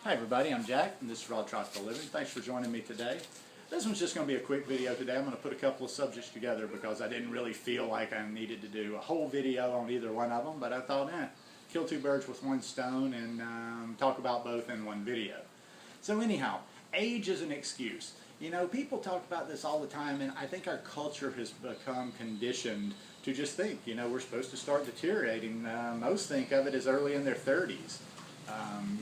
Hi everybody, I'm Jack and this is Raw Tropical Living. Thanks for joining me today. This one's just going to be a quick video today. I'm going to put a couple of subjects together because I didn't really feel like I needed to do a whole video on either one of them, but I thought, kill two birds with one stone and talk about both in one video. So anyhow, age is an excuse. You know, people talk about this all the time, and I think our culture has become conditioned to just think, you know, we're supposed to start deteriorating. Most think of it as early in their 30s.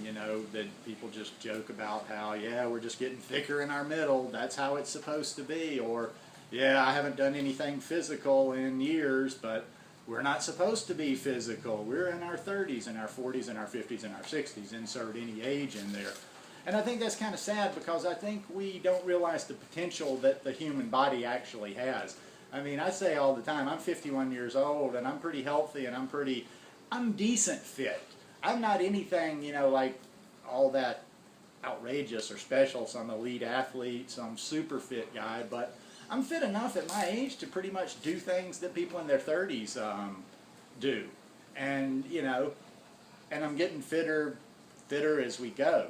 You know, that people just joke about how, yeah, we're just getting thicker in our middle, that's how it's supposed to be, or, yeah, I haven't done anything physical in years, but we're not supposed to be physical. We're in our 30s and our 40s and our 50s and our 60s, insert any age in there. And I think that's kind of sad because I think we don't realize the potential that the human body actually has. I mean, I say all the time, I'm 51 years old and I'm pretty healthy and I'm decent fit. I'm not anything, you know, like all that outrageous or special, some elite athlete, some super fit guy, but I'm fit enough at my age to pretty much do things that people in their 30s do. And, you know, and I'm getting fitter as we go.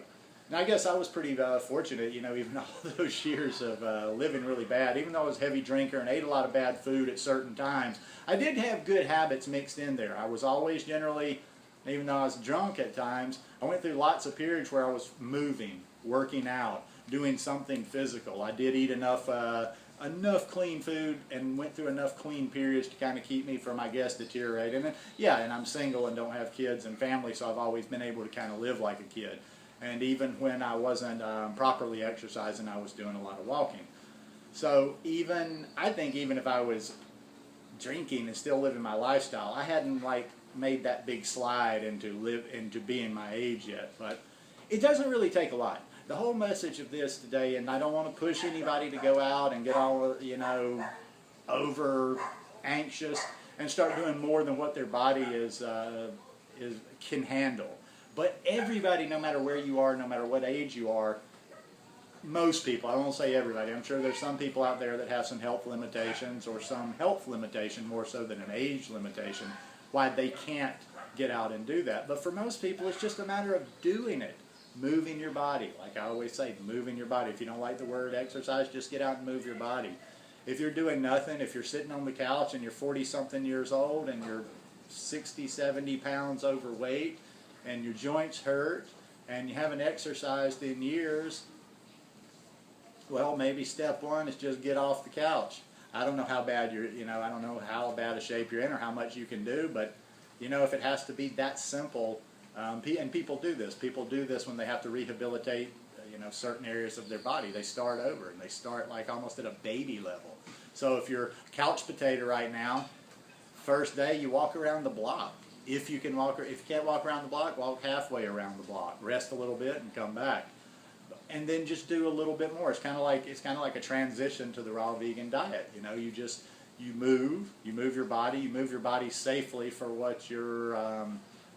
And I guess I was pretty fortunate, you know, even all those years of living really bad, even though I was a heavy drinker and ate a lot of bad food at certain times, I did have good habits mixed in there. I was always generally, even though I was drunk at times, I went through lots of periods where I was moving, working out, doing something physical. I did eat enough clean food and went through enough clean periods to kind of keep me from, I guess, deteriorating. And yeah, and I'm single and don't have kids and family, so I've always been able to kind of live like a kid. And even when I wasn't properly exercising, I was doing a lot of walking. So I think even if I was drinking and still living my lifestyle, I hadn't like made that big slide into being my age yet. But it doesn't really take a lot. The whole message of this today, and I don't want to push anybody to go out and get all, you know, over anxious and start doing more than what their body can handle. But everybody, no matter where you are, no matter what age you are, most people, I won't say everybody, I'm sure there's some people out there that have some health limitations or some health limitation more so than an age limitation, why they can't get out and do that. But for most people, it's just a matter of doing it, moving your body. Like I always say, moving your body. If you don't like the word exercise, just get out and move your body. If you're doing nothing, if you're sitting on the couch and you're 40-something years old and you're 60, 70 pounds overweight, and your joints hurt, and you haven't exercised in years, well, maybe step one is just get off the couch. I don't know how bad I don't know how bad a shape you're in or how much you can do, but, you know, if it has to be that simple, and people do this. People do this when they have to rehabilitate, you know, certain areas of their body. They start over, and they start like almost at a baby level. So if you're a couch potato right now, first day you walk around the block. If you can't walk around the block, walk halfway around the block. Rest a little bit and come back, and then just do a little bit more. It's kind of like a transition to the raw vegan diet. You know, you move your body safely for what your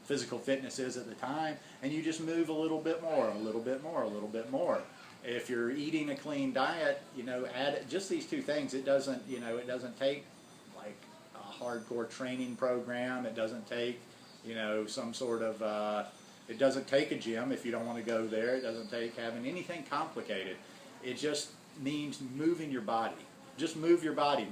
physical fitness is at the time, and you just move a little bit more, a little bit more, a little bit more. If you're eating a clean diet, you know, add just these two things. It doesn't take like hardcore training program. It doesn't take, you know, some sort of, it doesn't take a gym if you don't want to go there. It doesn't take having anything complicated. It just means moving your body. Just move your body.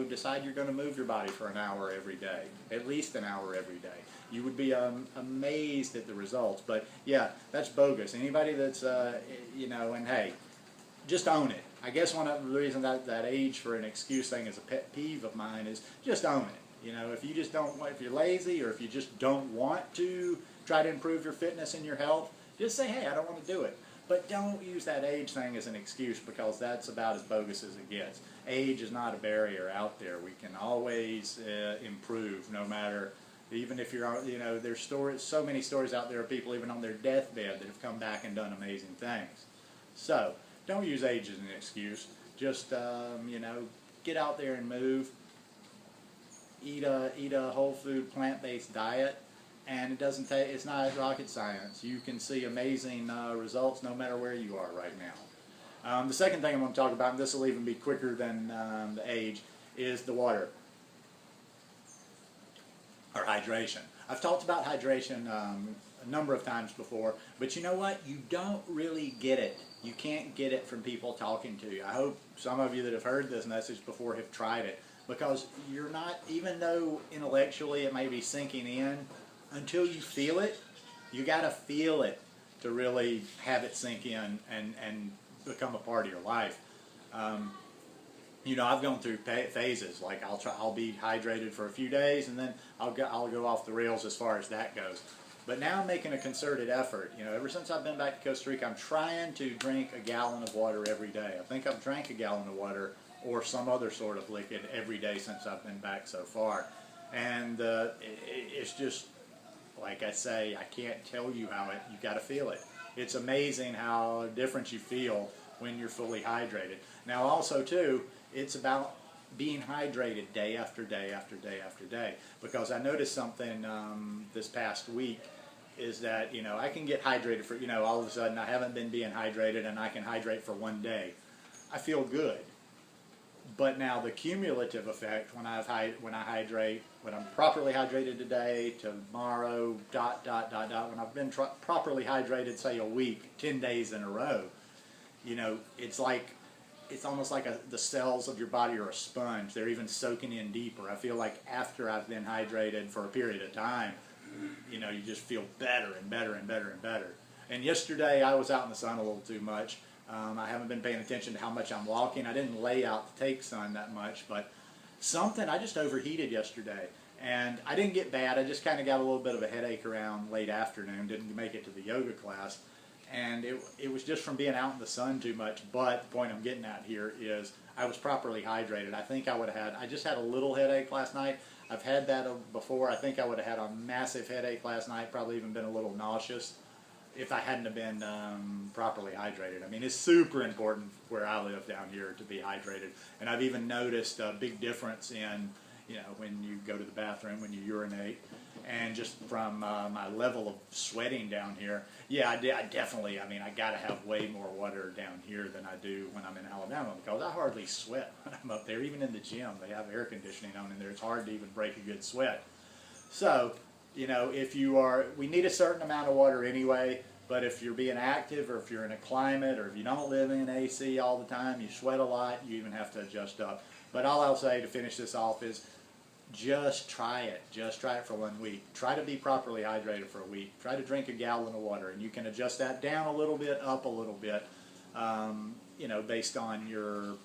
Decide you're going to move your body for an hour every day, at least an hour every day. You would be amazed at the results. But yeah, that's bogus. Anybody that's, you know, and hey, just own it. I guess one of the reasons that age for an excuse thing is a pet peeve of mine is just own it. You know, if you just don't want, if you're lazy or if you just don't want to try to improve your fitness and your health, just say, hey, I don't want to do it. But don't use that age thing as an excuse because that's about as bogus as it gets. Age is not a barrier out there. We can always improve no matter, even if you're, you know, there's so many stories out there of people even on their deathbed that have come back and done amazing things. So, don't use age as an excuse. Just, you know, get out there and move. Eat a whole food, plant-based diet, and it's not rocket science. You can see amazing results no matter where you are right now. The second thing I'm going to talk about, and this will even be quicker than the age, is the water, or hydration. I've talked about hydration a number of times before, but you know what? You don't really get it. You can't get it from people talking to you. I hope some of you that have heard this message before have tried it, because you're not, even though intellectually it may be sinking in, until you feel it, you got to feel it to really have it sink in and become a part of your life. You know, I've gone through phases. Like I'll be hydrated for a few days, and then I'll go off the rails as far as that goes. But now I'm making a concerted effort. You know, ever since I've been back to Costa Rica, I'm trying to drink a gallon of water every day. I think I've drank a gallon of water or some other sort of liquid every day since I've been back so far. And it's just, like I say, I can't tell you how you got to feel it. It's amazing how different you feel when you're fully hydrated. Now also too, it's about being hydrated day after day after day after day. Because I noticed something this past week is that, you know, I can get hydrated for, you know, all of a sudden I haven't been being hydrated and I can hydrate for one day. I feel good. But now the cumulative effect, when I hydrate, when I'm properly hydrated today, tomorrow, when I've been properly hydrated, say a week, 10 days in a row, you know, it's almost like the cells of your body are a sponge. They're even soaking in deeper. I feel like after I've been hydrated for a period of time, you know, you just feel better and better and better and better. And yesterday I was out in the sun a little too much. I haven't been paying attention to how much I'm walking. I didn't lay out to take sun that much, but I just overheated yesterday. And I didn't get bad. I just kind of got a little bit of a headache around late afternoon. Didn't make it to the yoga class. And it was just from being out in the sun too much. But the point I'm getting at here is I was properly hydrated. I think I just had a little headache last night. I've had that before. I think I would have had a massive headache last night, probably even been a little nauseous if I hadn't have been properly hydrated. I mean, it's super important where I live down here to be hydrated. And I've even noticed a big difference in, you know, when you go to the bathroom, when you urinate, and just from my level of sweating down here. Yeah, I definitely, I mean, I got to have way more water down here than I do when I'm in Alabama, because I hardly sweat when I'm up there. Even in the gym, they have air conditioning on in there. It's hard to even break a good sweat. So, you know, we need a certain amount of water anyway, but if you're being active, or if you're in a climate, or if you don't live in AC all the time, you sweat a lot, you even have to adjust up. But all I'll say to finish this off is, just try it. Just try it for 1 week. Try to be properly hydrated for a week. Try to drink a gallon of water, and you can adjust that down a little bit, up a little bit, you know, based on your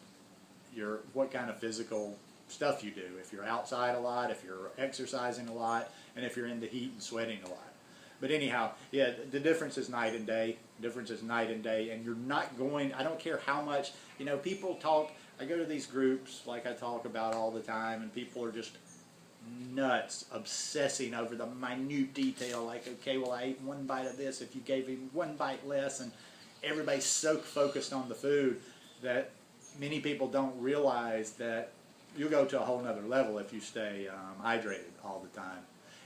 what kind of physical stuff you do. If you're outside a lot, if you're exercising a lot, and if you're in the heat and sweating a lot. But anyhow, yeah, the difference is night and day. The difference is night and day, and you're not going, I don't care how much, you know, people talk, I go to these groups like I talk about all the time, and people are just nuts, obsessing over the minute detail, like, okay, well, I ate one bite of this, if you gave him one bite less, and everybody's so focused on the food that many people don't realize that you'll go to a whole nother level if you stay hydrated all the time.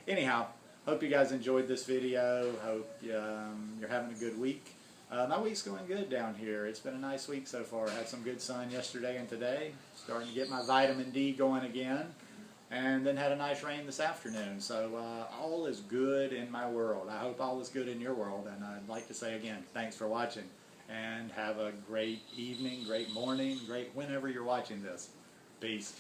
Anyhow, hope you guys enjoyed this video. Hope you're having a good week. My week's going good down here. It's been a nice week so far. I had some good sun yesterday and today. Starting to get my vitamin D going again. And then had a nice rain this afternoon. So all is good in my world. I hope all is good in your world. And I'd like to say again, thanks for watching. And have a great evening, great morning, great whenever you're watching this. Peace.